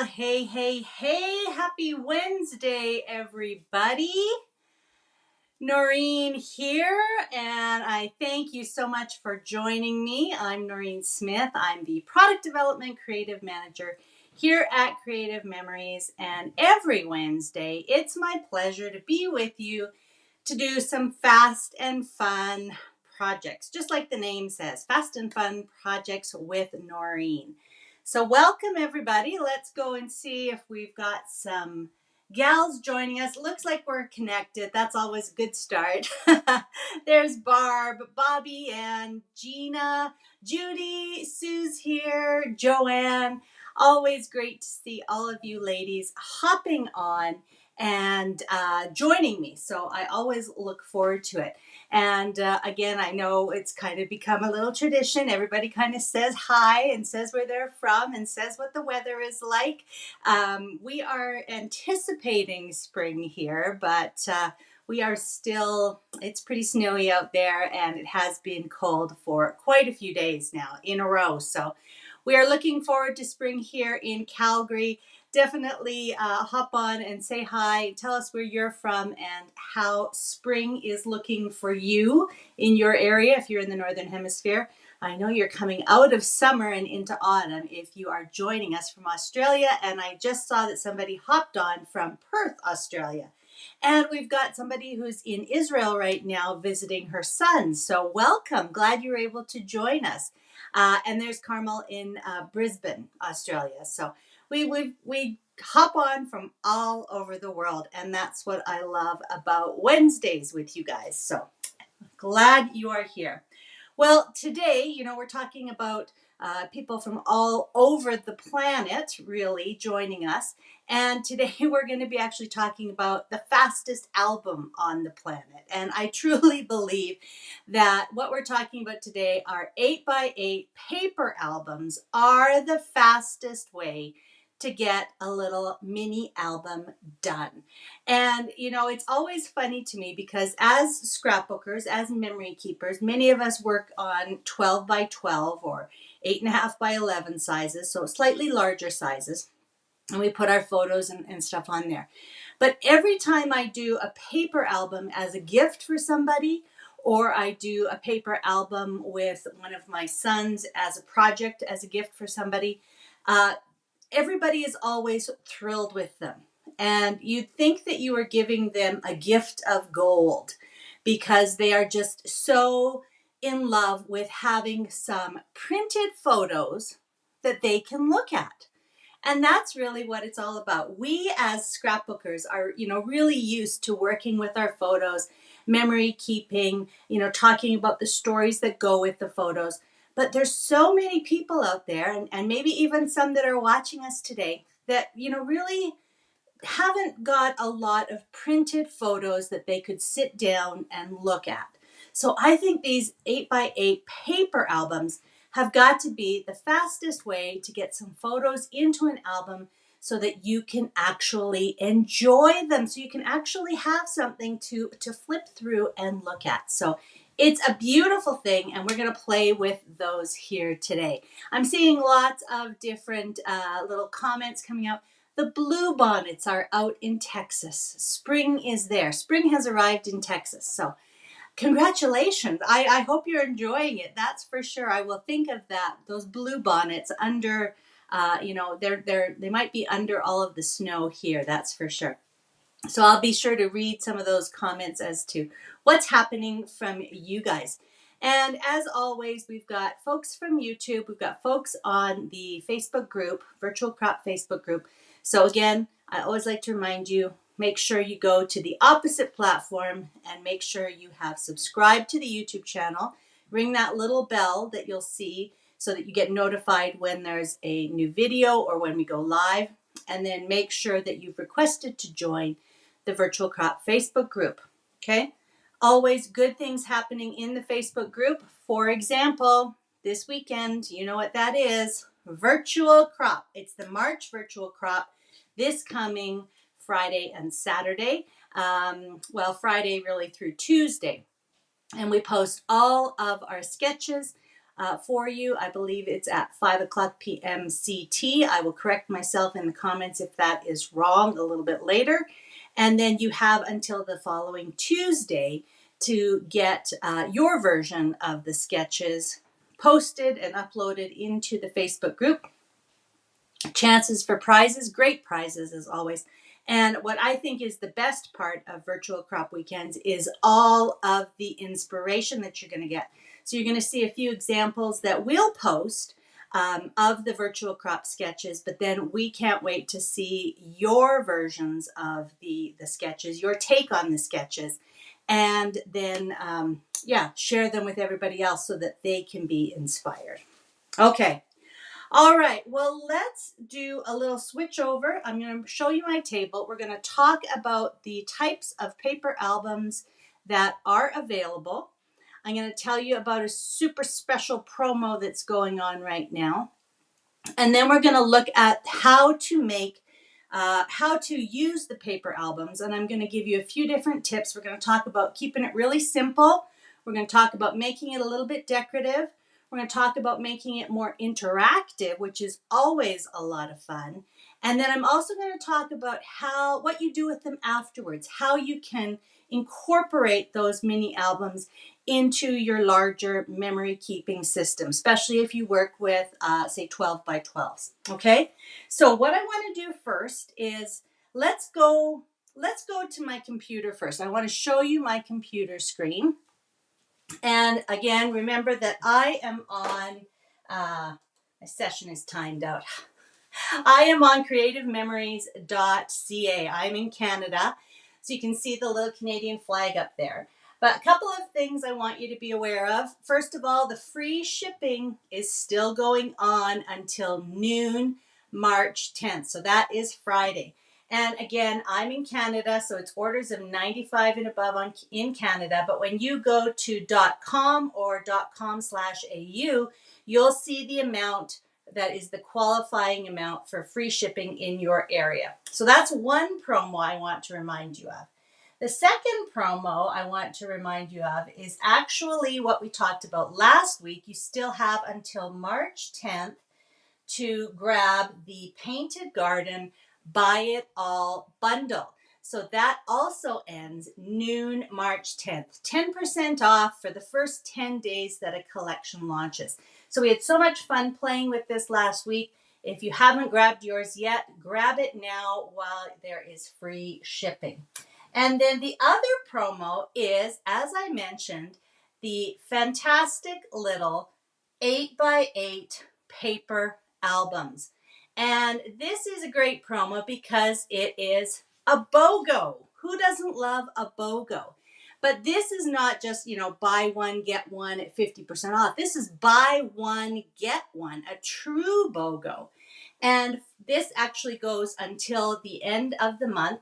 Well, hey, happy Wednesday, everybody. Noreen here, and I thank you so much for joining me. I'm Noreen Smith. I'm the Product Development Creative Manager here at Creative Memories, and every Wednesday, it's my pleasure to be with you to do some fast and fun projects, just like the name says, fast and fun projects with Noreen. So welcome everybody. Let's go and see if we've got some gals joining us. Looks like we're connected. That's always a good start. There's Barb, Bobby, and Gina, Judy, Sue's here, Joanne. Always great to see all of you ladies hopping on and joining me. So I always look forward to it. And again, I know it's kind of become a little tradition. Everybody kind of says hi and says where they're from and says what the weather is like. We are anticipating spring here, but we are still, it's pretty snowy out there, and it has been cold for quite a few days now in a row. So we are looking forward to spring here in Calgary. Definitely hop on and say hi. Tell us where you're from and how spring is looking for you in your area if you're in the Northern Hemisphere. I know you're coming out of summer and into autumn if you are joining us from Australia. And I just saw that somebody hopped on from Perth, Australia. And we've got somebody who's in Israel right now visiting her son. So welcome. Glad you were able to join us. And there's Carmel in Brisbane, Australia. So we hop on from all over the world, and that's what I love about Wednesdays with you guys. So glad you are here. Well, today, we're talking about people from all over the planet really joining us. And today we're going to be actually talking about the fastest album on the planet. And I truly believe that what we're talking about today, our 8x8 paper albums, are the fastest way to get a little mini album done. And, it's always funny to me because as scrapbookers, as memory keepers, many of us work on 12 by 12 or 8.5 by 11 sizes, so slightly larger sizes. And we put our photos and stuff on there. But every time I do a paper album as a gift for somebody, or I do a paper album with one of my sons as a project, as a gift for somebody, everybody is always thrilled with them. And you'd think that you are giving them a gift of gold because they are just so in love with having some printed photos that they can look at. And that's really what it's all about. We as scrapbookers are, really used to working with our photos, memory keeping, talking about the stories that go with the photos. But there's so many people out there, and maybe even some that are watching us today, that, really haven't got a lot of printed photos that they could sit down and look at. So I think these 8x8 paper albums have got to be the fastest way to get some photos into an album so that you can actually enjoy them, so you can actually have something to flip through and look at. So it's a beautiful thing, and we're going to play with those here today. I'm seeing lots of different little comments coming out. The blue bonnets are out in Texas. Spring is there. Spring has arrived in Texas. So congratulations. I hope you're enjoying it. That's for sure. I will think of that. Those blue bonnets under, they might be under all of the snow here. That's for sure. So I'll be sure to read some of those comments as to what's happening from you guys. And as always, we've got folks from YouTube. We've got folks on the Facebook group, Virtual Crop Facebook group. So again, I always like to remind you, make sure you go to the opposite platform and make sure you have subscribed to the YouTube channel. Ring that little bell that you'll see so that you get notified when there's a new video or when we go live. And then make sure that you've requested to join the Virtual Crop Facebook group. Okay? Always good things happening in the Facebook group. For example, this weekend, you know what that is, Virtual Crop. It's the March Virtual Crop this coming Friday and Saturday. Friday really through Tuesday. And we post all of our sketches for you. I believe it's at 5 o'clock p.m. CT. I will correct myself in the comments if that is wrong a little bit later. And then you have until the following Tuesday to get your version of the sketches posted and uploaded into the Facebook group. Chances for prizes, great prizes as always. And what I think is the best part of virtual crop weekends is all of the inspiration that you're going to get. So you're going to see a few examples that we'll post of the virtual crop sketches, but then we can't wait to see your versions of the sketches, your take on the sketches, and then, share them with everybody else so that they can be inspired. Okay. All right, well, let's do a little switch over. I'm going to show you my table. We're going to talk about the types of paper albums that are available. I'm going to tell you about a super special promo that's going on right now. And then we're going to look at how to use the paper albums. And I'm going to give you a few different tips. We're going to talk about keeping it really simple. We're going to talk about making it a little bit decorative. We're going to talk about making it more interactive, which is always a lot of fun. And then I'm also going to talk about what you do with them afterwards, how you can incorporate those mini albums into your larger memory keeping system, especially if you work with, say, 12 by 12s. Okay, so what I want to do first is let's go to my computer first. I want to show you my computer screen. And again, remember that I am on, my session is timed out. I am on creativememories.ca. I'm in Canada, so you can see the little Canadian flag up there. But a couple of things I want you to be aware of. First of all, the free shipping is still going on until noon, March 10th. So that is Friday. And again, I'm in Canada, so it's orders of 95 and above in Canada. But when you go to .com or .com/au, you'll see the amount that is the qualifying amount for free shipping in your area. So that's one promo I want to remind you of. The second promo I want to remind you of is actually what we talked about last week. You still have until March 10th to grab the Painted Garden Buy It All bundle. So that also ends noon, March 10th. 10% off for the first 10 days that a collection launches. So we had so much fun playing with this last week. If you haven't grabbed yours yet, grab it now while there is free shipping. And then the other promo is, as I mentioned, the fantastic little 8x8 paper albums. And this is a great promo because it is a BOGO. Who doesn't love a BOGO? But this is not just, buy one, get one at 50% off. This is buy one, get one, a true BOGO. And this actually goes until the end of the month.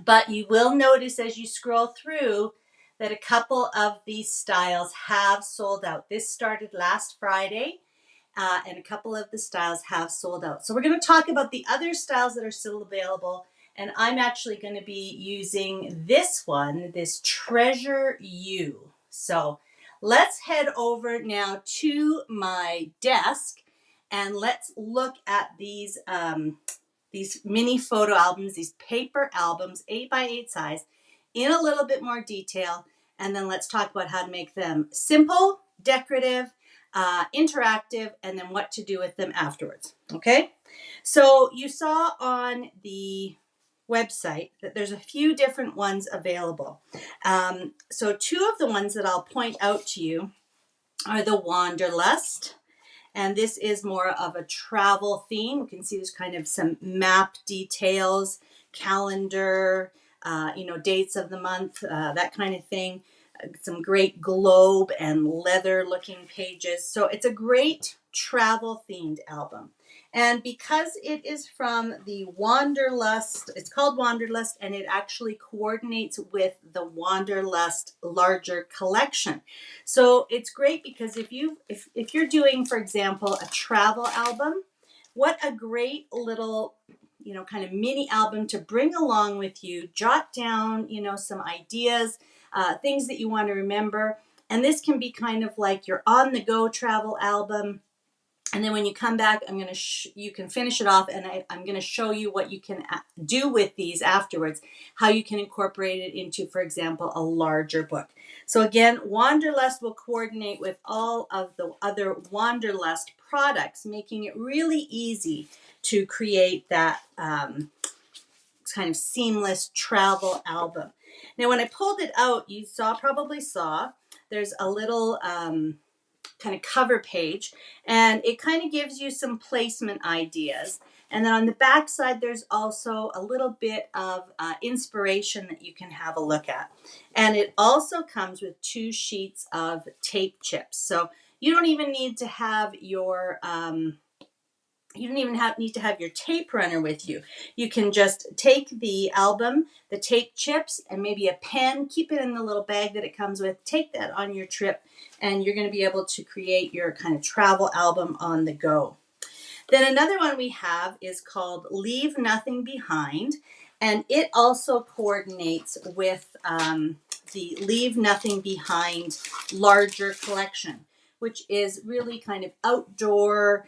But you will notice as you scroll through that a couple of these styles have sold out. This started last Friday. And a couple of the styles have sold out. So we're going to talk about the other styles that are still available. And I'm actually going to be using this one, this Treasure You. So let's head over now to my desk and let's look at these mini photo albums, these paper albums, 8x8 size, in a little bit more detail. And then let's talk about how to make them simple, decorative, interactive, and then what to do with them afterwards. Okay, so you saw on the website that there's a few different ones available. So two of the ones that I'll point out to you are the Wanderlust, and this is more of a travel theme. You can see there's kind of some map details, calendar, dates of the month, that kind of thing. Some great globe and leather looking pages. So it's a great travel themed album. And because it is from the Wanderlust, it's called Wanderlust, and it actually coordinates with the Wanderlust larger collection. So it's great because if you're doing, for example, a travel album, what a great little kind of mini album to bring along with you. Jot down, some ideas, things that you want to remember. And this can be kind of like your on-the-go travel album. And then when you come back, you can finish it off, and I'm going to show you what you can do with these afterwards, how you can incorporate it into, for example, a larger book. So again, Wanderlust will coordinate with all of the other Wanderlust products, making it really easy to create that kind of seamless travel album. Now, when I pulled it out, you probably saw, there's a little kind of cover page, and it kind of gives you some placement ideas. And then on the back side, there's also a little bit of inspiration that you can have a look at. And it also comes with 2 sheets of tape chips. So you don't even need to have your need to have your tape runner with you. You can just take the album, the tape chips, and maybe a pen, keep it in the little bag that it comes with, take that on your trip, and you're going to be able to create your kind of travel album on the go. Then another one we have is called Leave Nothing Behind, and it also coordinates with the Leave Nothing Behind larger collection, which is really kind of outdoor,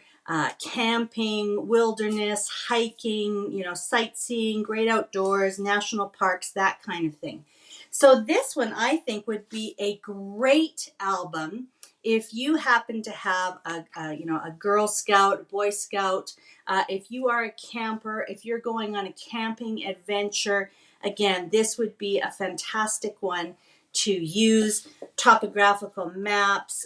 camping, wilderness, hiking, sightseeing, great outdoors, national parks, that kind of thing. So this one I think would be a great album if you happen to have a Girl Scout, Boy Scout, if you are a camper, if you're going on a camping adventure. Again, this would be a fantastic one to use. Topographical maps,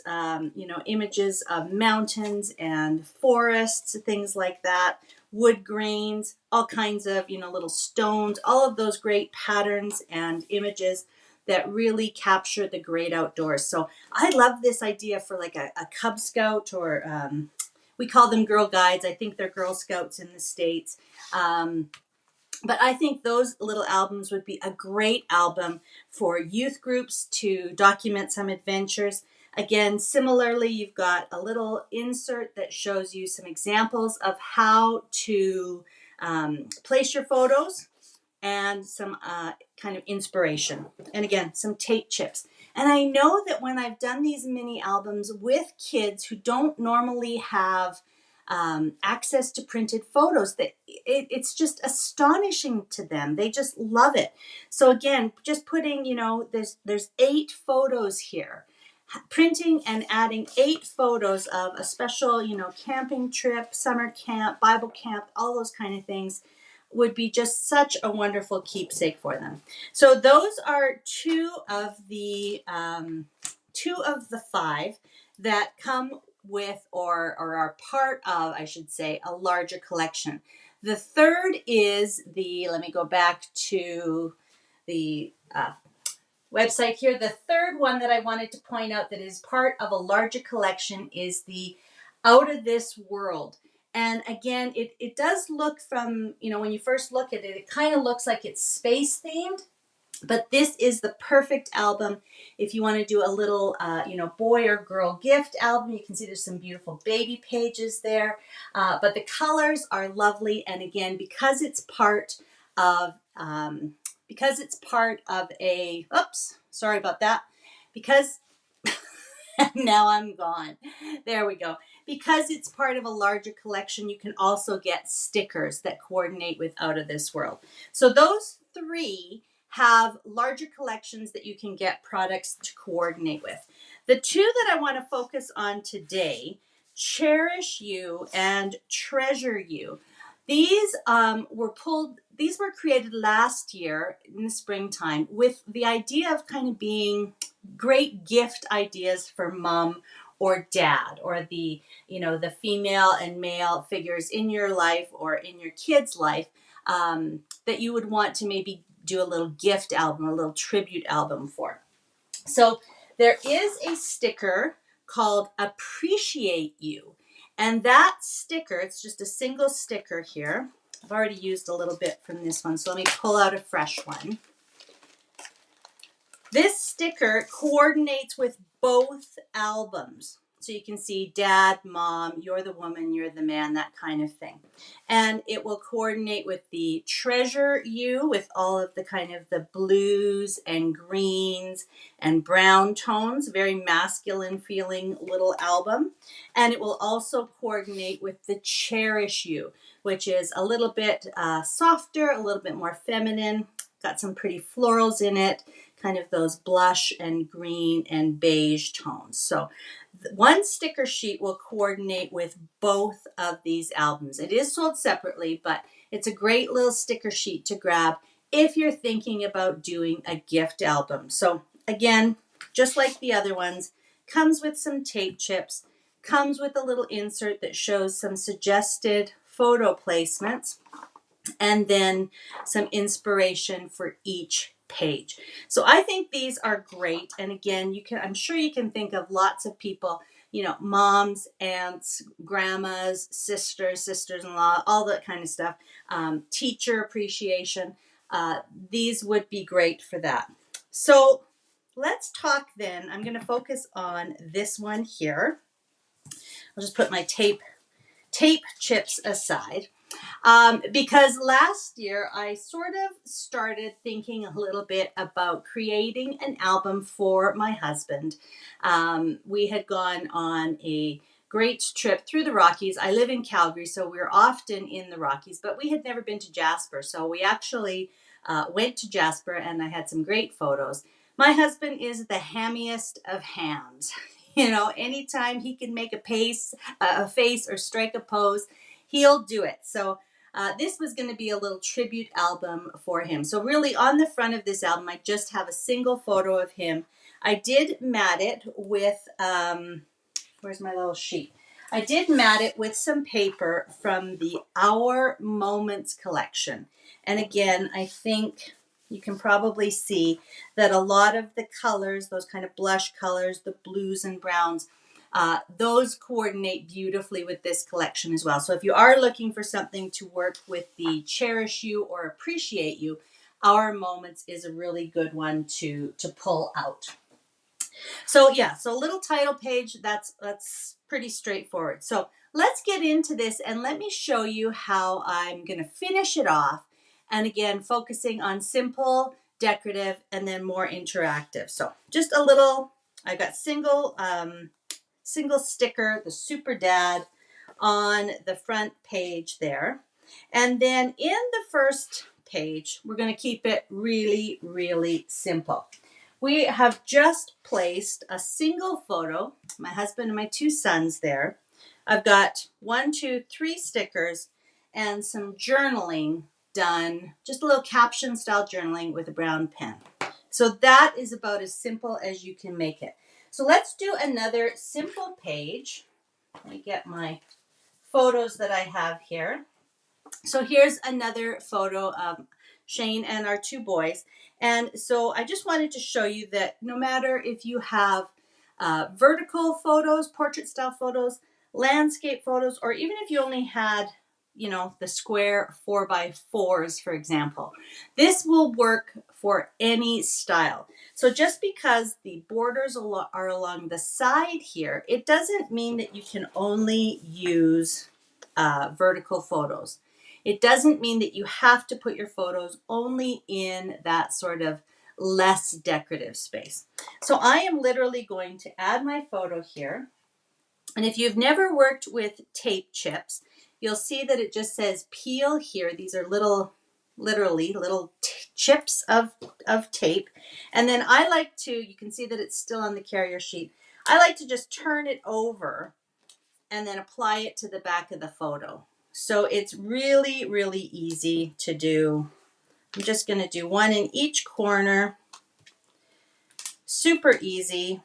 images of mountains and forests, things like that, wood grains, all kinds of, little stones, all of those great patterns and images that really capture the great outdoors. So I love this idea for like a Cub Scout, or we call them Girl Guides. I think they're Girl Scouts in the States. But I think those little albums would be a great album for youth groups to document some adventures. Again, similarly, you've got a little insert that shows you some examples of how to place your photos, and some kind of inspiration. And again, some tape chips. And I know that when I've done these mini albums with kids who don't normally have access to printed photos, that it's just astonishing to them. They just love it. So again, just putting, there's 8 photos here. Printing and adding 8 photos of a special, camping trip, summer camp, Bible camp, all those kind of things would be just such a wonderful keepsake for them. So those are 2 of the 5 that come with or are part of, I should say, a larger collection. The third is let me go back to the website here. The third one that I wanted to point out that is part of a larger collection is the Out of This World. And again, it does look from, when you first look at it, it kind of looks like it's space themed. But this is the perfect album if you want to do a little, boy or girl gift album. You can see there's some beautiful baby pages there. But the colors are lovely. And again, because it's part of oops, sorry about that. Because now I'm gone. There we go. Because it's part of a larger collection, you can also get stickers that coordinate with Out of This World. So those 3 have larger collections that you can get products to coordinate with. The 2 that I want to focus on today, Cherish You and Treasure You. These were created last year in the springtime with the idea of kind of being great gift ideas for mom or dad, or the female and male figures in your life or in your kid's life that you would want to maybe do a little gift album, a little tribute album for. So there is a sticker called Appreciate You. And that sticker, it's just a single sticker here. I've already used a little bit from this one, so let me pull out a fresh one. This sticker coordinates with both albums. So you can see dad, mom, you're the woman, you're the man, that kind of thing. And it will coordinate with the treasure you, with all of the kind of the blues and greens and brown tones, very masculine feeling little album. And it will also coordinate with the cherish you, which is a little bit softer, a little bit more feminine, got some pretty florals in it, kind of those blush and green and beige tones. So one sticker sheet will coordinate with both of these albums. It is sold separately, but it's a great little sticker sheet to grab if you're thinking about doing a gift album. So again, just like the other ones, comes with some tape chips, comes with a little insert that shows some suggested photo placements, and then some inspiration for each page. So I think these are great. And again, I'm sure you can think of lots of people, moms, aunts, grandmas, sisters, sisters-in-law, all that kind of stuff, teacher appreciation. These would be great for that. So let's talk then. I'm going to focus on this one here. I'll just put my tape chips aside. Because last year I sort of started thinking a little bit about creating an album for my husband. We had gone on a great trip through the Rockies. I live in Calgary, so we're often in the Rockies, but we had never been to Jasper. So we actually went to Jasper, and I had some great photos. My husband is the hammiest of hams. Anytime he can make a face or strike a pose, he'll do it. So this was going to be a little tribute album for him. So really on the front of this album, I just have a single photo of him. I did mat it with, where's my little sheet? I did mat it with some paper from the Our Moments collection. And again, I think you can probably see that a lot of the colors, those kind of blush colors, the blues and browns, those coordinate beautifully with this collection as well. So if you are looking for something to work with the Cherish You or Appreciate You, Our Moments is a really good one to pull out. So yeah, so little title page, that's pretty straightforward. So let's get into this and let me show you how I'm going to finish it off. And again, focusing on simple, decorative, and then more interactive. So just a little, I got single sticker, the Super Dad, on the front page there. And then in the first page, we're going to keep it really, really simple. We have just placed a single photo, my husband and my two sons there. I've got 1, 2, 3 stickers and some journaling done, just a little caption style journaling with a brown pen. So that is about as simple as you can make it. So let's do another simple page. Let me get my photos that I have here. So here's another photo of Shane and our 2 boys. And so I just wanted to show you that no matter if you have vertical photos, portrait style photos, landscape photos, or even if you only had, the square 4x4s, for example, this will work for any style. So just because the borders are along the side here, it doesn't mean that you can only use vertical photos. It doesn't mean that you have to put your photos only in that sort of less decorative space. So I am literally going to add my photo here. And if you've never worked with tape chips, you'll see that it just says peel here. These are literally little chips of tape. And then I like to, you can see that it's still on the carrier sheet. I like to just turn it over and then apply it to the back of the photo. So it's really, really easy to do. I'm just going to do one in each corner. Super easy.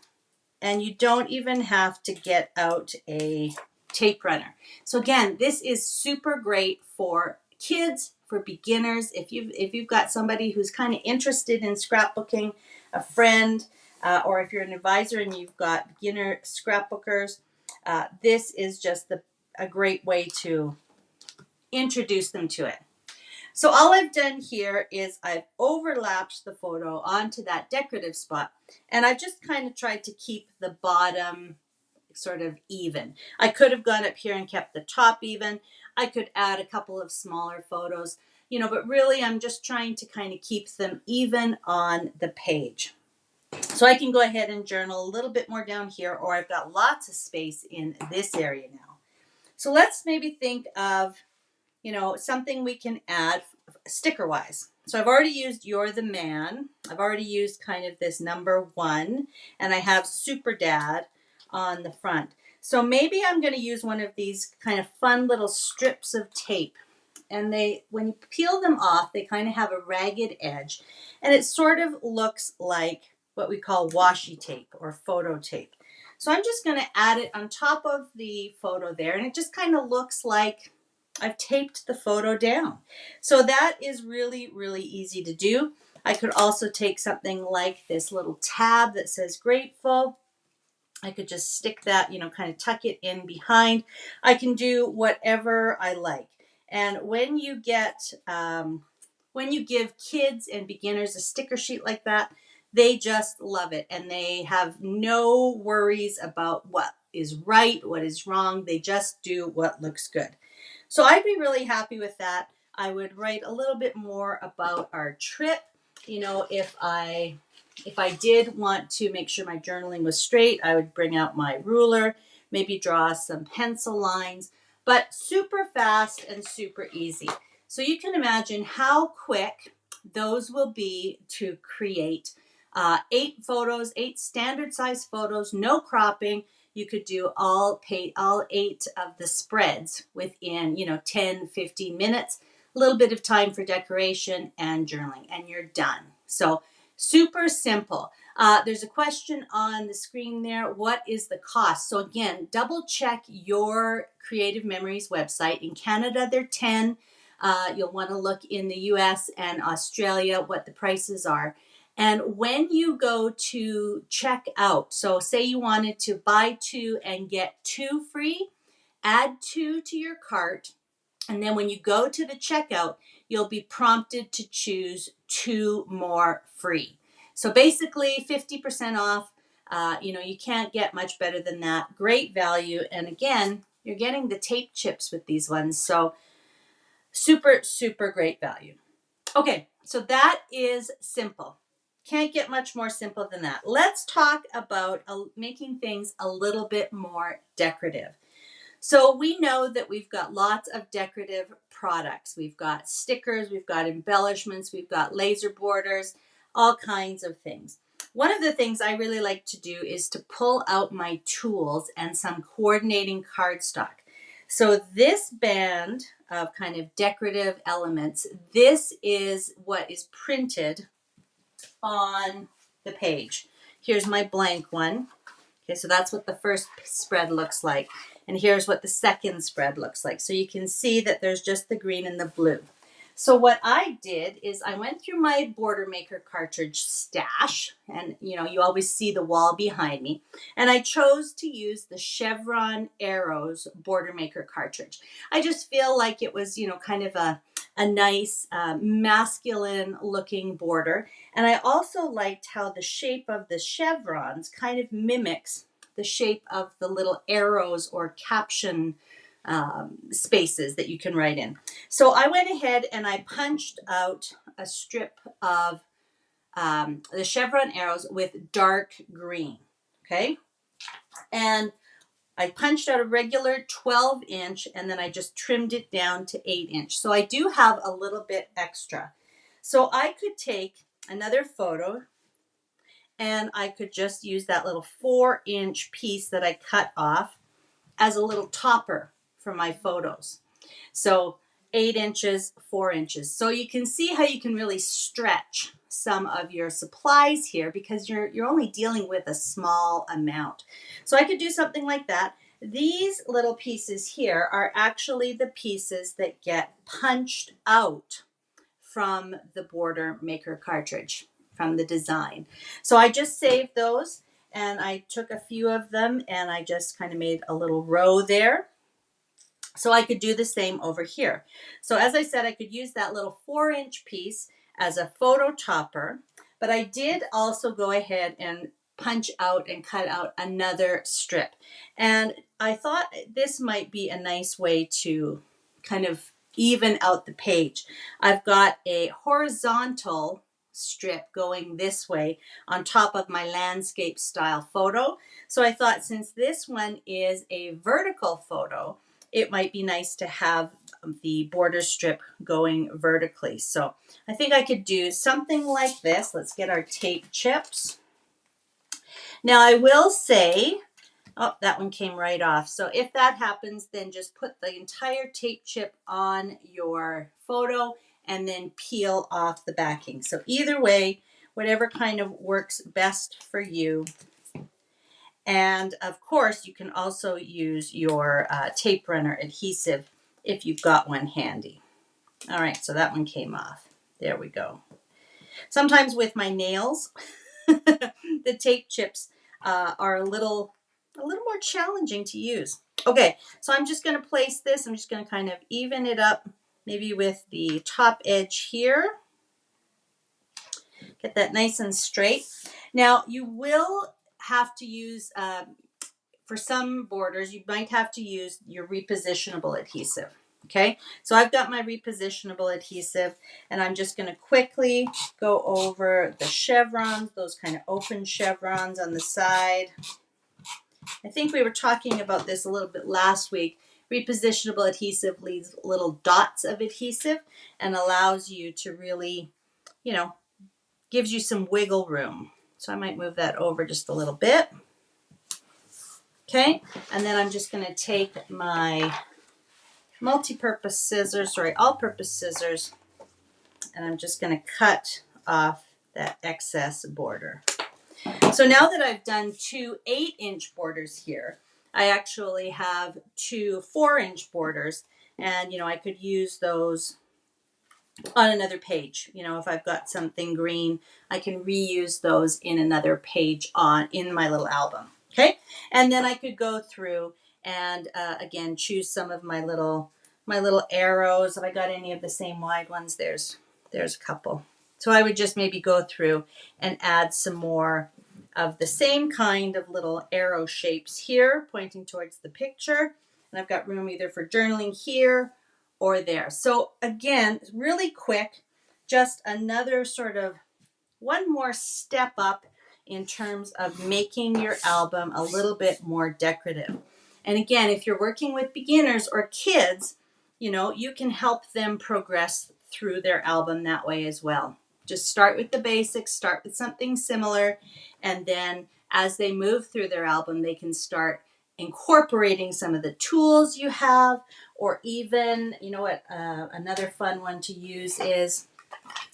And you don't even have to get out a tape runner. So again, this is super great for kids, for beginners. If you've got somebody who's kind of interested in scrapbooking, a friend, or if you're an advisor and you've got beginner scrapbookers, this is just a great way to introduce them to it. So all I've done here is I've overlapped the photo onto that decorative spot, and I've just kind of tried to keep the bottom sort of even. I could have gone up here and kept the top even. I could add a couple of smaller photos, you know, but really I'm just trying to kind of keep them even on the page. So I can go ahead and journal a little bit more down here, or I've got lots of space in this area now. So let's maybe think of, you know, something we can add sticker wise. So I've already used You're the Man. I've already used kind of this number 1, and I have Super Dad on the front. So maybe I'm going to use one of these kind of fun little strips of tape. And they, when you peel them off, they kind of have a ragged edge, and it sort of looks like what we call washi tape or photo tape. So I'm just going to add it on top of the photo there, and it just kind of looks like I've taped the photo down. So that is really, really easy to do. I could also take something like this little tab that says grateful. I could just stick that, you know, kind of tuck it in behind. I can do whatever I like. And when you get, when you give kids and beginners a sticker sheet like that, they just love it. And they have no worries about what is right, what is wrong. They just do what looks good. So I'd be really happy with that. I would write a little bit more about our trip. You know, if I did want to make sure my journaling was straight, I would bring out my ruler, maybe draw some pencil lines, but super fast and super easy. So you can imagine how quick those will be to create 8 photos, 8 standard size photos, no cropping. You could do all 8 of the spreads within, you know, 10, 15 minutes, a little bit of time for decoration and journaling, and you're done. So super simple. There's a question on the screen there. What is the cost? So again, double check your Creative Memories website. In Canada, they're 10. You'll want to look in the US and Australia what the prices are. And when you go to check out, so say you wanted to buy 2 and get 2 free, add 2 to your cart. And then when you go to the checkout, you'll be prompted to choose 2 more free. So basically 50% off. You know, you can't get much better than that. Great value. And again, you're getting the tape chips with these ones. So super, super great value. Okay, so that is simple. Can't get much more simple than that. Let's talk about making things a little bit more decorative. So we know that we've got lots of decorative products. We've got stickers, we've got embellishments, we've got laser borders, all kinds of things. One of the things I really like to do is to pull out my tools and some coordinating cardstock. So this band of kind of decorative elements, this is what is printed on the page. Here's my blank one. Okay, so that's what the first spread looks like. And here's what the second spread looks like. So you can see that there's just the green and the blue. So what I did is I went through my Border Maker cartridge stash, and you know, you always see the wall behind me, and I chose to use the Chevron Arrows Border Maker cartridge. I just feel like it was, you know, kind of a nice masculine looking border, and I also liked how the shape of the chevrons kind of mimics the shape of the little arrows or caption spaces that you can write in. So I went ahead and I punched out a strip of the chevron arrows with dark green, okay? And I punched out a regular 12-inch, and then I just trimmed it down to 8-inch. So I do have a little bit extra. So I could take another photo, and I could just use that little 4-inch piece that I cut off as a little topper for my photos. So 8 inches, 4 inches. So you can see how you can really stretch some of your supplies here because you're only dealing with a small amount. So I could do something like that. These little pieces here are actually the pieces that get punched out from the Border Maker cartridge, from the design. So I just saved those, and I took a few of them and I just kind of made a little row there. So I could do the same over here. So as I said, I could use that little 4-inch piece as a photo topper, but I did also go ahead and punch out and cut out another strip. And I thought this might be a nice way to kind of even out the page. I've got a horizontal strip going this way on top of my landscape style photo. So I thought since this one is a vertical photo, it might be nice to have the border strip going vertically. So I think I could do something like this. Let's get our tape chips. Now I will say, oh, that one came right off. So if that happens, then just put the entire tape chip on your photo and then peel off the backing. So either way, whatever kind of works best for you. And of course, you can also use your tape runner adhesive if you've got one handy. All right, so that one came off. There we go. Sometimes with my nails, the tape chips are a little more challenging to use. Okay, so I'm just going to place this. I'm just going to kind of even it up, maybe with the top edge here. Get that nice and straight. Now, you will have to use, for some borders, you might have to use your repositionable adhesive. Okay, so I've got my repositionable adhesive, and I'm just going to quickly go over the chevrons, those kind of open chevrons on the side. I think we were talking about this a little bit last week. Repositionable adhesive leaves little dots of adhesive and allows you to really, gives you some wiggle room. So I might move that over just a little bit. Okay, and then I'm just going to take my multi-purpose scissors, all-purpose scissors, and I'm just going to cut off that excess border. So now that I've done two 8-inch borders here, I actually have two 4-inch borders, and I could use those on another page. If I've got something green, I can reuse those in another page in my little album. Okay, and then I could go through and again choose some of my little arrows. If I got any of the same wide ones, there's a couple. So I would just maybe go through and add some more of the same kind of little arrow shapes here, pointing towards the picture. And I've got room either for journaling here or there. So again, really quick, just another sort of one more step up in terms of making your album a little bit more decorative. And again, if you're working with beginners or kids, you can help them progress through their album that way as well. Just start with the basics, start with something similar, and then as they move through their album, they can start incorporating some of the tools you have, or even, another fun one to use is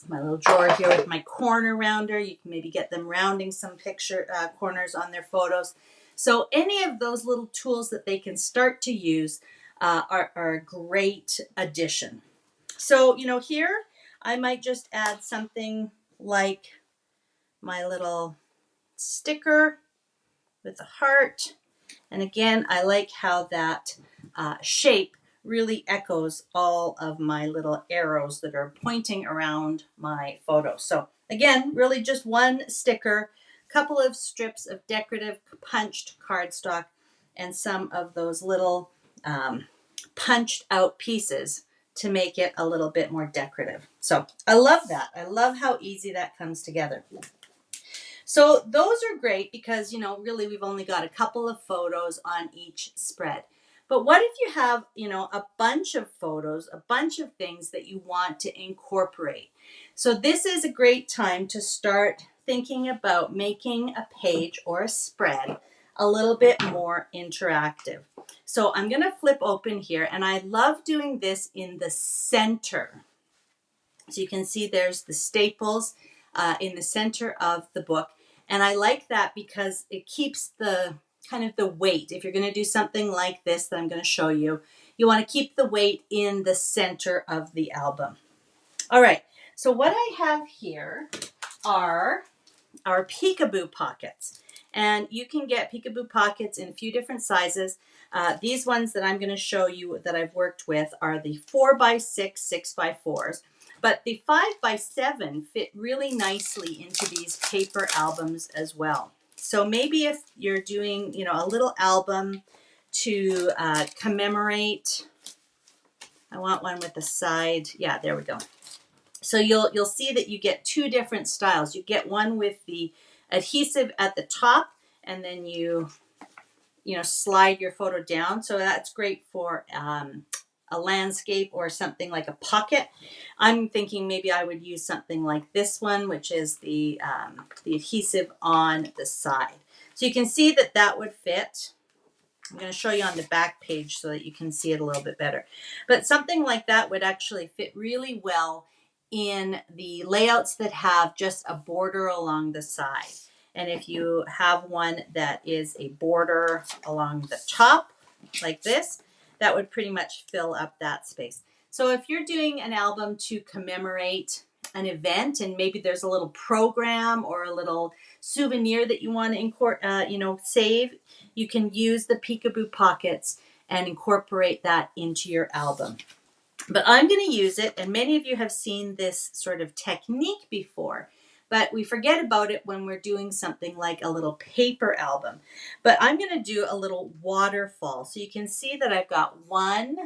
my little drawer here with my corner rounder. You can maybe get them rounding some picture corners on their photos. So any of those little tools that they can start to use are a great addition. So, here I might just add something like my little sticker with a heart. And again, I like how that shape really echoes all of my little arrows that are pointing around my photo. So again, really just one sticker, a couple of strips of decorative punched cardstock, and some of those little punched out pieces to make it a little bit more decorative. So I love that. I love how easy that comes together. So those are great because, really we've only got a couple of photos on each spread. But what if you have, a bunch of photos, a bunch of things that you want to incorporate? So this is a great time to start thinking about making a page or a spread a little bit more interactive. So I'm going to flip open here, and I love doing this in the center. So you can see there's the staples in the center of the book. And I like that because it keeps the kind of the weight. If you're going to do something like this that I'm going to show you, you want to keep the weight in the center of the album. All right, so what I have here are our Peekaboo Pockets. And you can get Peekaboo Pockets in a few different sizes. These ones that I'm going to show you that I've worked with are the 4x6, 6x4s. But the 5x7 fit really nicely into these paper albums as well. So maybe if you're doing, you know, a little album to commemorate, I want one with the side. Yeah, there we go. So you'll see that you get two different styles. You get one with the adhesive at the top, and then you slide your photo down. So that's great for a landscape or something like a pocket. I'm thinking maybe I would use something like this one, which is the adhesive on the side. So you can see that that would fit. I'm going to show you on the back page so that you can see it a little bit better. But something like that would actually fit really well in the layouts that have just a border along the side. And if you have one that is a border along the top, like this, that would pretty much fill up that space. So if you're doing an album to commemorate an event, and maybe there's a little program or a little souvenir that you want to save, you can use the Peekaboo Pockets and incorporate that into your album. But I'm going to use it, and many of you have seen this sort of technique before, but we forget about it when we're doing something like a little paper album. But I'm going to do a little waterfall. So you can see that I've got 1,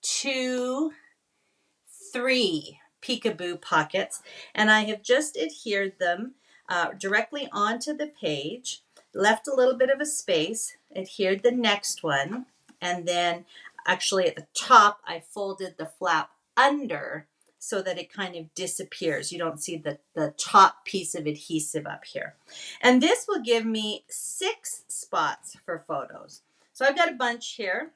2, 3 Peekaboo Pockets, and I have just adhered them directly onto the page, left a little bit of a space, adhered the next one, and then actually at the top I folded the flap under so that it kind of disappears. You don't see the top piece of adhesive up here. And this will give me 6 spots for photos. So I've got a bunch here.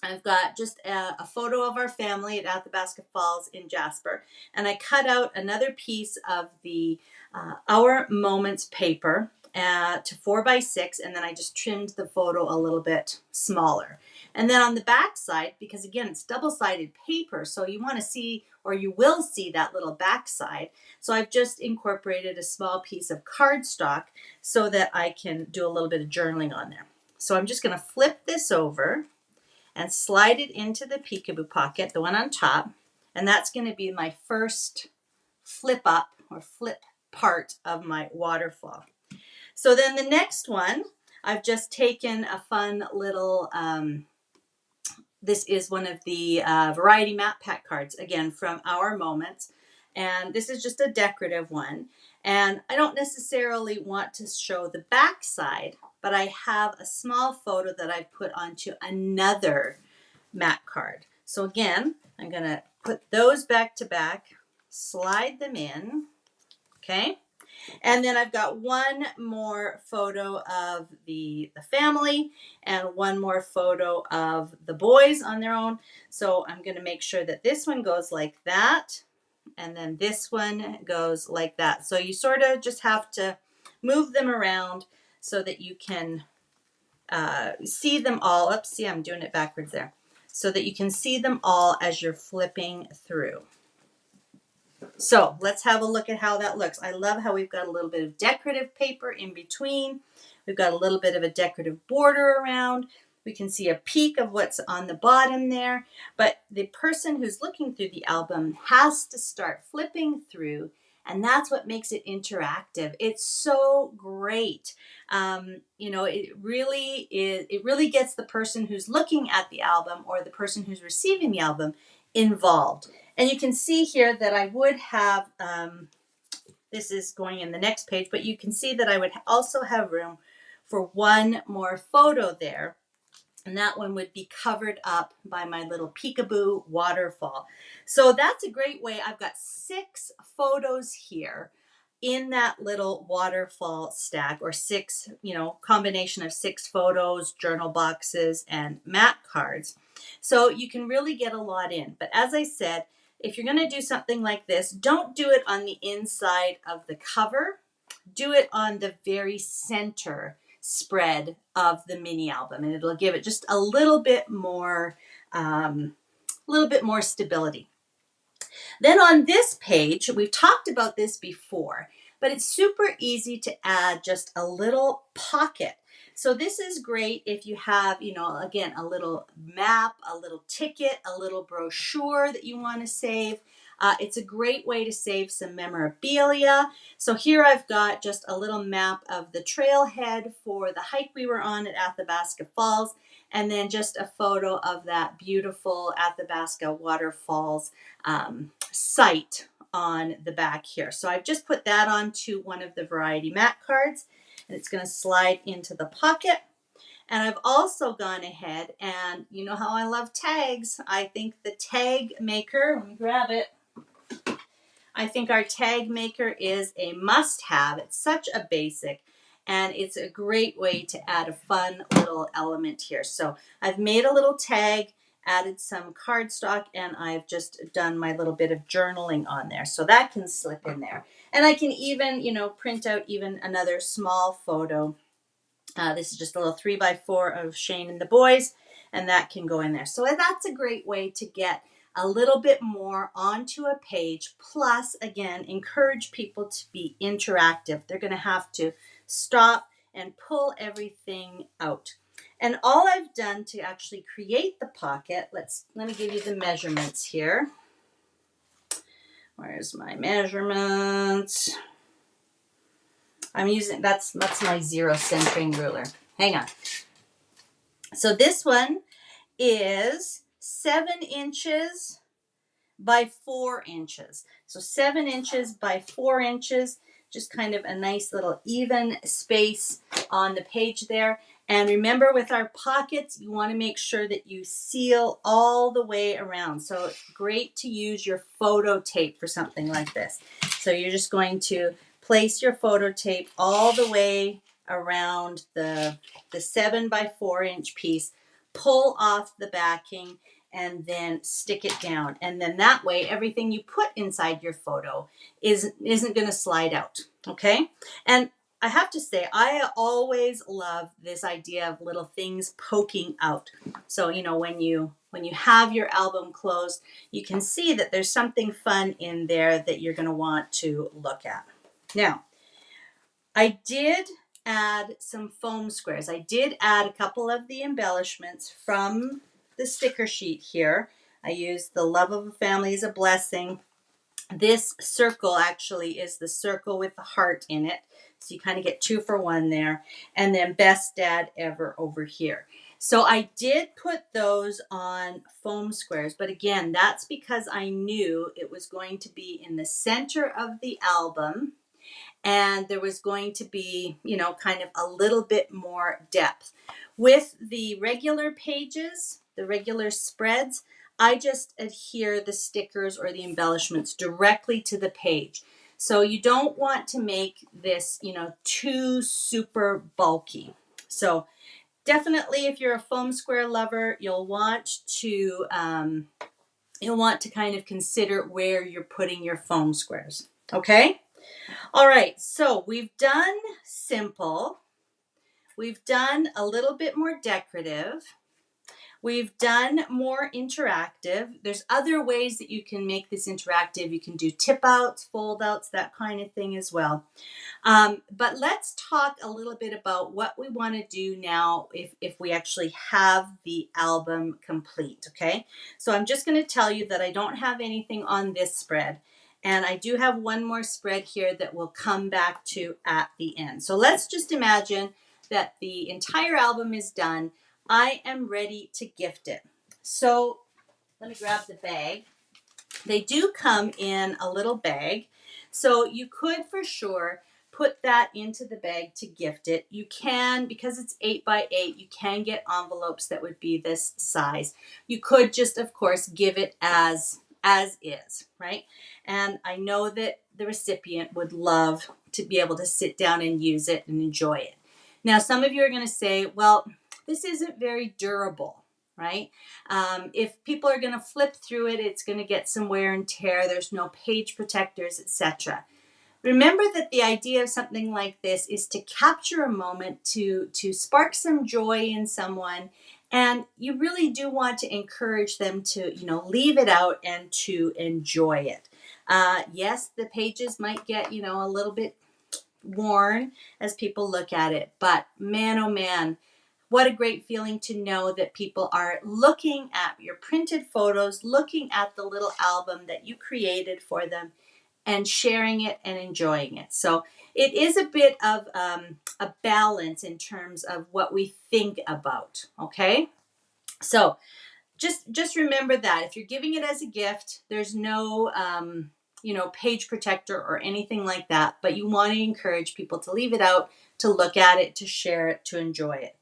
I've got just a photo of our family at Athabasca Falls in Jasper, and I cut out another piece of the Our Moments paper to 4x6, and then I just trimmed the photo a little bit smaller. And then on the back side, because again, it's double-sided paper, so you want to see, or you will see that little back side. So I've just incorporated a small piece of cardstock so that I can do a little bit of journaling on there. So I'm just going to flip this over and slide it into the Peekaboo Pocket, the one on top, and that's going to be my first flip up or flip part of my waterfall. So then the next one, I've just taken a fun little, this is one of the variety map pack cards, again, from Our Moments, and this is just a decorative one. And I don't necessarily want to show the back side, but I have a small photo that I put onto another mat card. So again, I'm going to put those back to back, slide them in, okay? And then I've got one more photo of the family and one more photo of the boys on their own. So I'm going to make sure that this one goes like that, and then this one goes like that. So you sort of just have to move them around so that you can see them all. Oops, see, I'm doing it backwards there. So that you can see them all as you're flipping through. So let's have a look at how that looks. I love how we've got a little bit of decorative paper in between. We've got a little bit of a decorative border around. We can see a peek of what's on the bottom there. But the person who's looking through the album has to start flipping through, and that's what makes it interactive. It's so great. It really gets the person who's looking at the album or the person who's receiving the album involved. And you can see here that I would have, this is going in the next page, but you can see that I would also have room for one more photo there. And that one would be covered up by my little Peekaboo waterfall. So that's a great way. I've got 6 photos here in that little waterfall stack, or 6, combination of 6 photos, journal boxes, and mat cards. So you can really get a lot in. But as I said, if you're going to do something like this, don't do it on the inside of the cover. Do it on the very center spread of the mini album, and it'll give it just a little bit more stability. Then on this page, we've talked about this before, but it's super easy to add just a little pocket. So this is great if you have, again, a little map, a little ticket, a little brochure that you want to save. It's a great way to save some memorabilia. So here I've got just a little map of the trailhead for the hike we were on at Athabasca Falls, and then just a photo of that beautiful Athabasca Waterfalls site on the back here. So I've just put that onto one of the variety mat cards, and it's going to slide into the pocket. And I've also gone ahead, and you know how I love tags. I think the tag maker, let me grab it. I think our tag maker is a must-have. It's such a basic, and it's a great way to add a fun little element here. So I've made a little tag, added some cardstock, and I've just done my little bit of journaling on there. So that can slip in there. And I can even, print out even another small photo. This is just a little 3x4 of Shane and the boys, and that can go in there. So that's a great way to get a little bit more onto a page. Plus, again, encourage people to be interactive. They're going to have to stop and pull everything out. And all I've done to actually create the pocket, let me give you the measurements here. Where's my measurements? I'm using, that's my 0 centering ruler. Hang on. So this one is 7 inches by 4 inches. So 7 inches by 4 inches, just kind of a nice little even space on the page there. And remember, with our pockets, you want to make sure that you seal all the way around. So it's great to use your photo tape for something like this. So you're just going to place your photo tape all the way around the 7 by 4 inch piece, pull off the backing, and then stick it down. And then that way, everything you put inside your photo isn't going to slide out, okay? And I have to say, I always love this idea of little things poking out. So, when you have your album closed, you can see that there's something fun in there that you're going to want to look at. Now, I did add some foam squares. I did add a couple of the embellishments from the sticker sheet here. I used the love of a family is a blessing. This circle actually is the circle with the heart in it. So you kind of get 2 for 1 there. And then best dad ever over here. So I did put those on foam squares, but again, that's because I knew it was going to be in the center of the album, and there was going to be, kind of a little bit more depth. With the regular pages, the regular spreads, I just adhere the stickers or the embellishments directly to the page. So you don't want to make this, too super bulky. So definitely, if you're a foam square lover, you'll want to kind of consider where you're putting your foam squares. Okay? All right, so we've done simple. We've done a little bit more decorative. We've done more interactive. There's other ways that you can make this interactive. You can do tip outs, fold outs, that kind of thing as well. But let's talk a little bit about what we want to do now if we actually have the album complete, okay? So I'm just going to tell you that I don't have anything on this spread. And I do have one more spread here that we'll come back to at the end. So let's just imagine that the entire album is done. I am ready to gift it. So let me grab the bag. They do come in a little bag. So you could for sure put that into the bag to gift it. You can, because it's 8 by 8, you can get envelopes that would be this size. You could just, of course, give it as is, right? And I know that the recipient would love to be able to sit down and use it and enjoy it. Now, some of you are going to say, well, this isn't very durable, right? If people are going to flip through it, it's going to get some wear and tear. There's no page protectors, etc. Remember that the idea of something like this is to capture a moment, to spark some joy in someone, and you really do want to encourage them to, leave it out and to enjoy it. Yes, the pages might get, a little bit worn as people look at it, but man, oh man, what a great feeling to know that people are looking at your printed photos, looking at the little album that you created for them, and sharing it and enjoying it. So it is a bit of a balance in terms of what we think about, okay? So just remember that if you're giving it as a gift, there's no page protector or anything like that, but you want to encourage people to leave it out, to look at it, to share it, to enjoy it.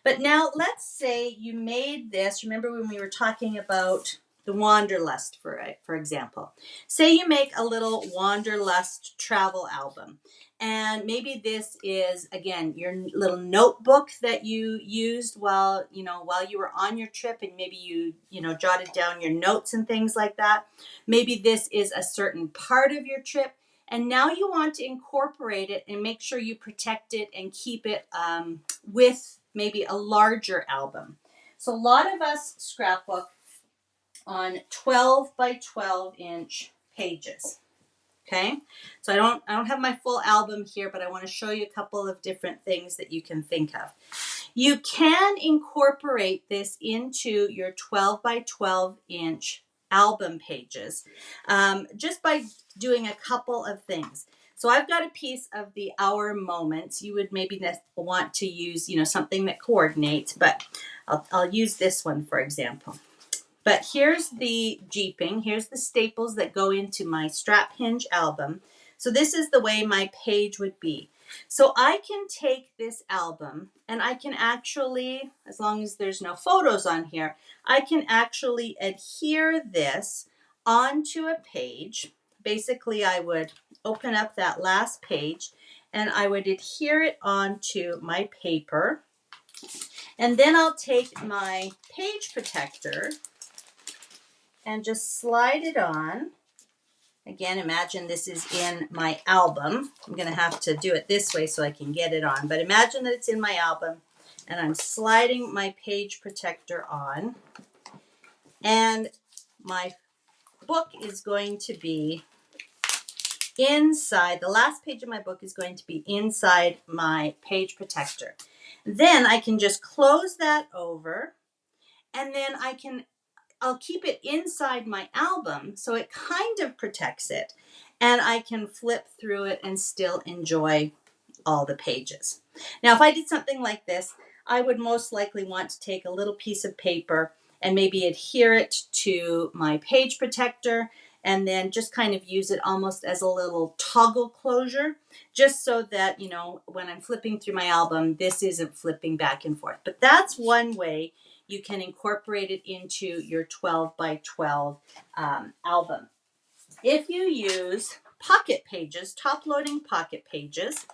But now let's say you made this. Remember when we were talking about the Wanderlust, for example. Say you make a little Wanderlust travel album. And maybe this is, again, your little notebook that you used while you were on your trip, and maybe you jotted down your notes and things like that. Maybe this is a certain part of your trip. And now you want to incorporate it and make sure you protect it and keep it with maybe a larger album. So a lot of us scrapbook on 12 by 12 inch pages. Okay, so I don't have my full album here, but I want to show you a couple of different things that you can think of. You can incorporate this into your 12 by 12 inch album pages just by doing a couple of things. So I've got a piece of the Our Moments. You would maybe want to use, something that coordinates, but I'll use this one, for example. But here's the jeeping. Here's the staples that go into my strap hinge album. So this is the way my page would be. So I can take this album and I can actually, as long as there's no photos on here, I can actually adhere this onto a page. Basically, I would open up that last page and I would adhere it onto my paper. And then I'll take my page protector and just slide it on. Again, imagine this is in my album. I'm going to have to do it this way so I can get it on. But imagine that it's in my album and I'm sliding my page protector on. And my book is going to be inside. The last page of my book is going to be inside my page protector. Then I can just close that over, and then I'll keep it inside my album so it kind of protects it, and I can flip through it and still enjoy all the pages. Now, if I did something like this, I would most likely want to take a little piece of paper and maybe adhere it to my page protector and then just kind of use it almost as a little toggle closure, just so that, when I'm flipping through my album, this isn't flipping back and forth. But that's one way you can incorporate it into your 12 by 12 album. If you use pocket pages, top-loading pocket pages,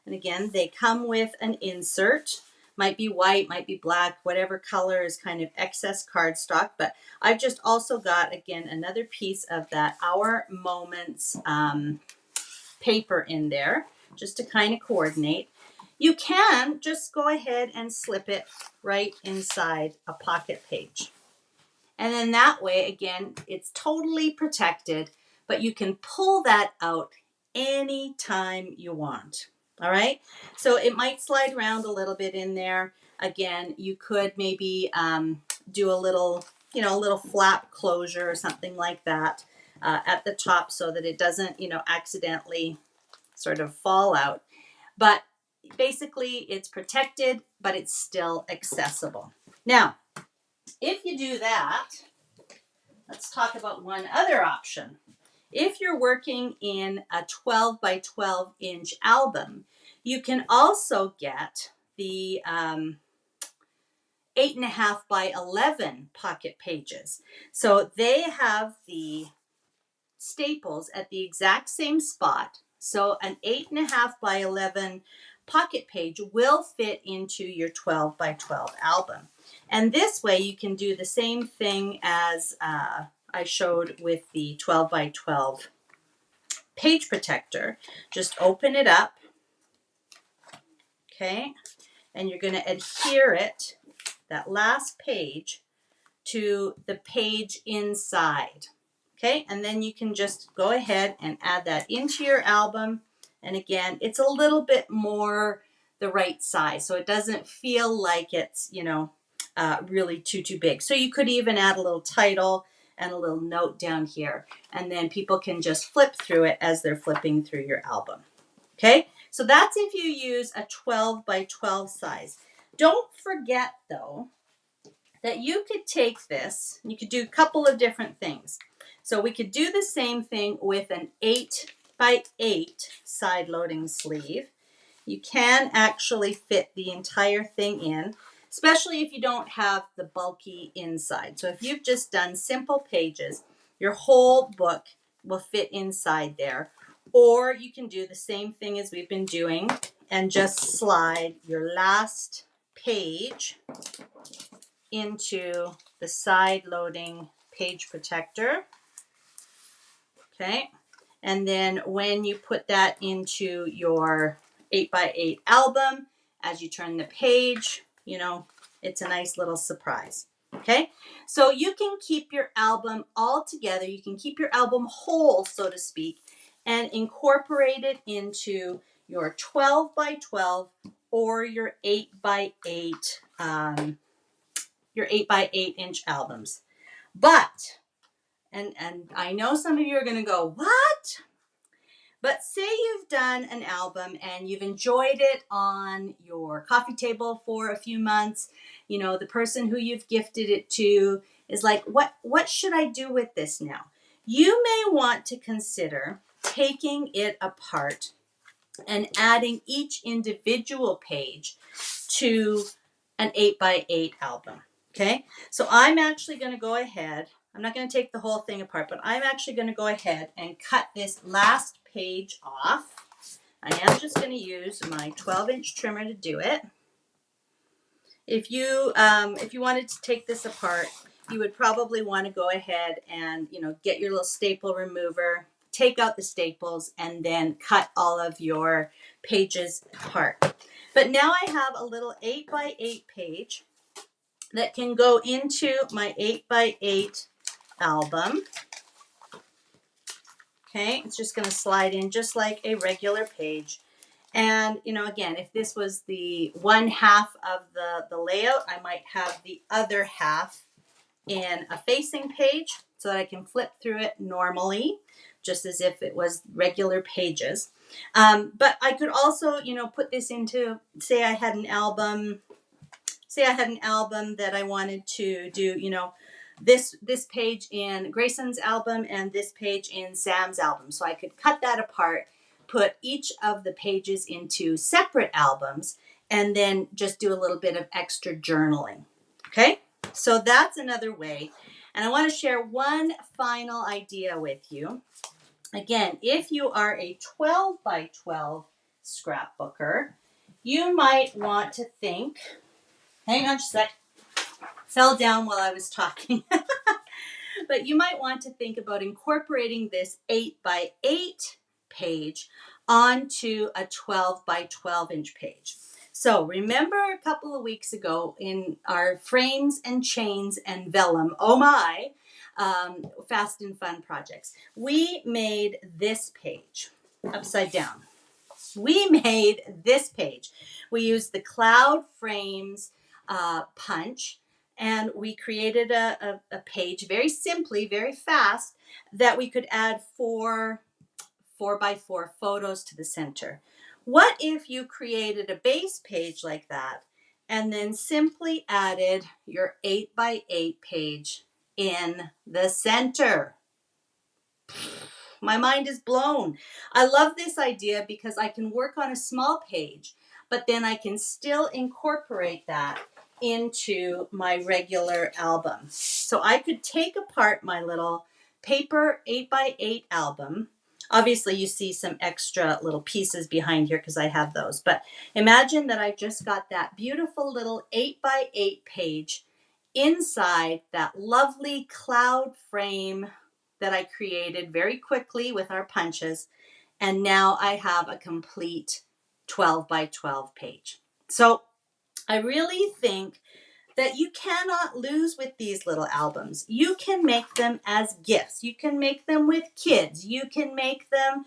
and again, they come with an insert. Might be white, might be black, whatever color is kind of excess cardstock. But I've just also got, again, another piece of that Our Moments paper in there, just to kind of coordinate. You can just go ahead and slip it right inside a pocket page. And then that way, again, it's totally protected, but you can pull that out anytime you want. All right. So it might slide around a little bit in there. Again, you could maybe do a little flap closure or something like that at the top so that it doesn't, accidentally sort of fall out. But basically, it's protected, but it's still accessible. Now, if you do that, let's talk about one other option. If you're working in a 12 by 12 inch album, you can also get the 8.5 by 11 pocket pages. So they have the staples at the exact same spot. So an 8.5 by 11 pocket page will fit into your 12 by 12 album. And this way you can do the same thing as I showed with the 12 by 12 page protector. Just open it up, okay? And you're going to adhere it, that last page, to the page inside, okay? And then you can just go ahead and add that into your album. And again, it's a little bit more, the right size. So it doesn't feel like it's, really too big. So you could even add a little title and a little note down here, and then people can just flip through it as they're flipping through your album. Okay, so that's if you use a 12 by 12 size. Don't forget though that you could take this, you could do a couple of different things. So we could do the same thing with an 8 by 8 side loading sleeve. You can actually fit the entire thing in, especially if you don't have the bulky inside. So if you've just done simple pages, your whole book will fit inside there. Or you can do the same thing as we've been doing and just slide your last page into the side loading page protector. Okay. And then when you put that into your 8 by 8 album, as you turn the page, it's a nice little surprise. Okay. So you can keep your album all together. You can keep your album whole, so to speak, and incorporate it into your 12 by 12 or your 8 by 8 your 8 by 8 inch albums. But, and I know some of you are going to go, what? But say you've done an album and you've enjoyed it on your coffee table for a few months. The person who you've gifted it to is like, what should I do with this now? You may want to consider taking it apart and adding each individual page to an 8 by 8 album. Okay, so I'm actually going to go ahead. I'm not going to take the whole thing apart, but I'm actually going to go ahead and cut this last page off. I am just going to use my 12-inch trimmer to do it. If you wanted to take this apart, you would probably want to go ahead and get your little staple remover, take out the staples, and then cut all of your pages apart. But now I have a little 8 by 8 page that can go into my 8 by 8 album. Okay, it's just going to slide in just like a regular page. And, again, if this was the one half of the layout, I might have the other half in a facing page so that I can flip through it normally, just as if it was regular pages. But I could also, put this into, say I had an album that I wanted to do, this page in Grayson's album and this page in Sam's album. So I could cut that apart, put each of the pages into separate albums, and then just do a little bit of extra journaling. Okay, so that's another way. And I want to share one final idea with you. Again, if you are a 12 by 12 scrapbooker, you might want to think, hang on just a sec, fell down while I was talking. But you might want to think about incorporating this 8 by 8 page onto a 12 by 12 inch page. So remember a couple of weeks ago in our frames and chains and vellum, oh my, fast and fun projects, we made this page upside down. We made this page. We used the Cloud Frames punch, and we created a page very simply, very fast, that we could add four by four photos to the center. What if you created a base page like that and then simply added your 8 by 8 page in the center? My mind is blown. I love this idea because I can work on a small page, but then I can still incorporate that into my regular album. So I could take apart my little paper 8 by 8 album. Obviously, you see some extra little pieces behind here because I have those. But imagine that I've just got that beautiful little 8 by 8 page inside that lovely cloud frame that I created very quickly with our punches. And now I have a complete 12 by 12 page. So I really think that you cannot lose with these little albums. You can make them as gifts. You can make them with kids. You can make them,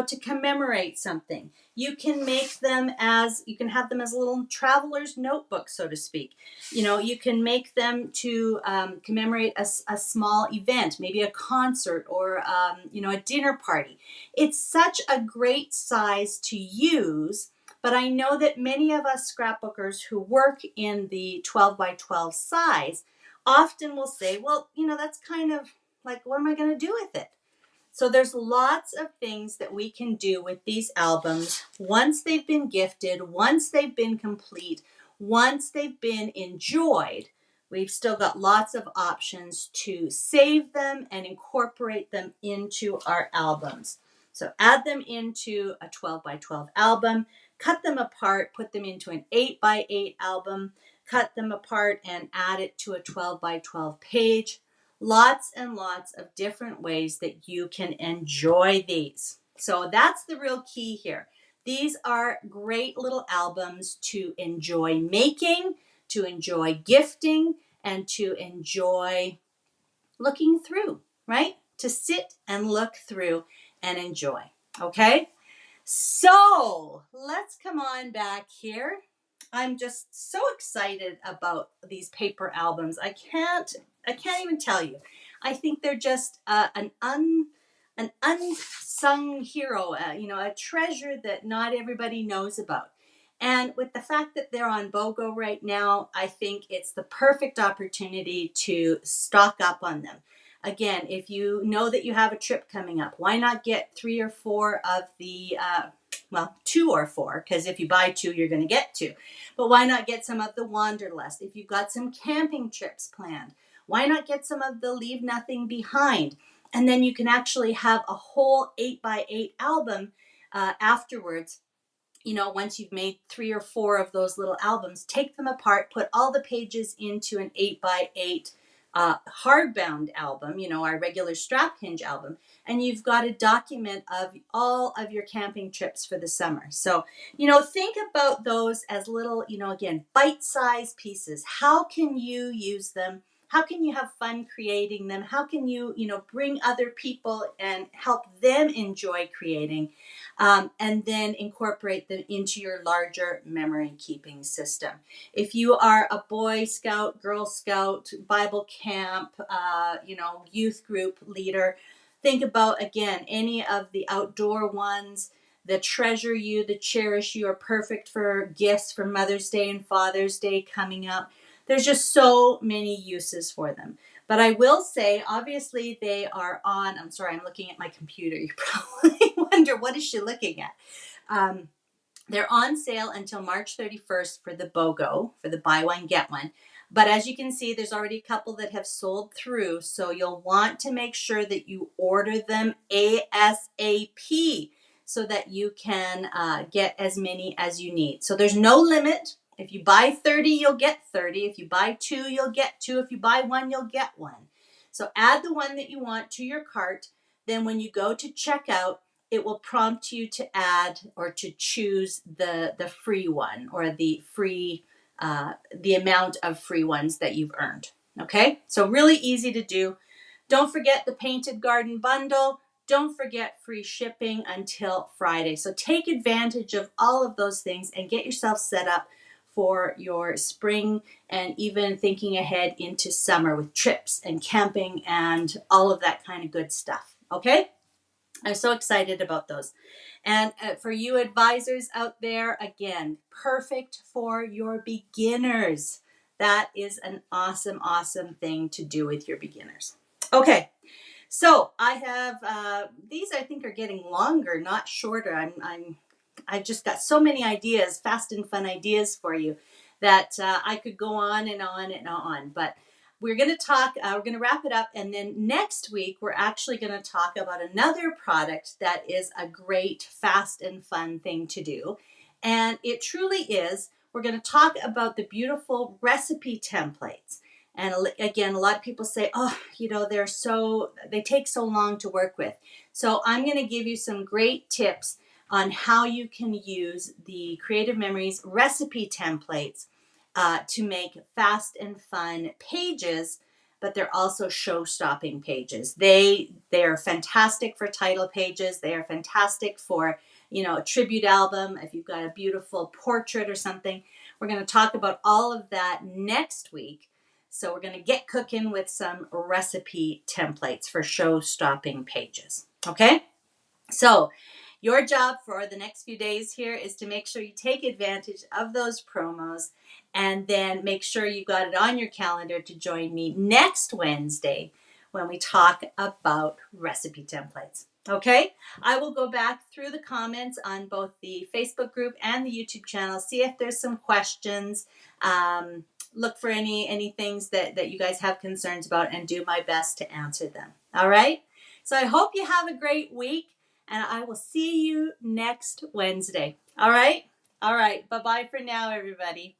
to commemorate something. You can have them as a little traveler's notebook, so to speak. You can make them to commemorate a small event, maybe a concert or, a dinner party. It's such a great size to use. But I know that many of us scrapbookers who work in the 12 by 12 size often will say, well, that's kind of like, what am I going to do with it? So there's lots of things that we can do with these albums once they've been gifted, once they've been complete, once they've been enjoyed. We've still got lots of options to save them and incorporate them into our albums. So add them into a 12 by 12 album, cut them apart, put them into an 8 by 8 album, cut them apart and add it to a 12 by 12 page. Lots and lots of different ways that you can enjoy these. So that's the real key here. These are great little albums to enjoy making, to enjoy gifting, and to enjoy looking through, right? To sit and look through and enjoy. Okay? So let's come on back here. I'm just so excited about these paper albums. I can't even tell you. I think they're just an unsung hero, a treasure that not everybody knows about. And with the fact that they're on BOGO right now, I think it's the perfect opportunity to stock up on them. Again, if you know that you have a trip coming up, why not get 3 or 4 of the, 2 or 4, because if you buy 2, you're going to get 2. But why not get some of the Wanderlust? If you've got some camping trips planned, why not get some of the Leave Nothing Behind? And then you can actually have a whole 8 by 8 album afterwards. Once you've made 3 or 4 of those little albums, take them apart, put all the pages into an 8 by 8 hardbound album, our regular strap hinge album, and you've got a document of all of your camping trips for the summer. So, think about those as little, again, bite-sized pieces. How can you use them? How can you have fun creating them? How can you, bring other people and help them enjoy creating? And then incorporate them into your larger memory keeping system. If you are a Boy Scout, Girl Scout, Bible camp, youth group leader, think about, again, any of the outdoor ones, the Treasure You, the Cherish You are perfect for gifts for Mother's Day and Father's Day coming up. There's just so many uses for them. But I will say, obviously, they are on. I'm sorry, I'm looking at my computer. You probably wonder, what is she looking at? They're on sale until March 31st for the BOGO, for the buy one, get one. But as you can see, there's already a couple that have sold through. So you'll want to make sure that you order them ASAP so that you can get as many as you need. So there's no limit. If you buy 30, you'll get 30. If you buy 2, you'll get 2. If you buy 1, you'll get 1. So add the one that you want to your cart. Then when you go to checkout, it will prompt you to add or to choose the free one, or the amount of free ones that you've earned. Okay, so really easy to do. Don't forget the Painted Garden bundle. Don't forget free shipping until Friday. So take advantage of all of those things and get yourself set up for your spring, and even thinking ahead into summer with trips and camping and all of that kind of good stuff. Okay? I'm so excited about those. And for you advisors out there, again, perfect for your beginners. That is an awesome, awesome thing to do with your beginners. Okay, so I have, these I think are getting longer, not shorter. I've just got so many ideas, fast and fun ideas for you, that I could go on and on and on. But we're going to wrap it up. And then next week, we're actually going to talk about another product that is a great, fast and fun thing to do. And it truly is. We're going to talk about the beautiful recipe templates. And again, a lot of people say, oh, they take so long to work with. So I'm going to give you some great tips on how you can use the Creative Memories recipe templates to make fast and fun pages, but they're also show-stopping pages. They're fantastic for title pages. They are fantastic for, a tribute album. If you've got a beautiful portrait or something, we're going to talk about all of that next week. So we're going to get cooking with some recipe templates for show-stopping pages. Okay? So your job for the next few days here is to make sure you take advantage of those promos, and then make sure you got it on your calendar to join me next Wednesday when we talk about recipe templates. Okay, I will go back through the comments on both the Facebook group and the YouTube channel, see if there's some questions, look for any things that you guys have concerns about, and do my best to answer them. All right, so I hope you have a great week, and I will see you next Wednesday. All right? All right. Bye-bye for now, everybody.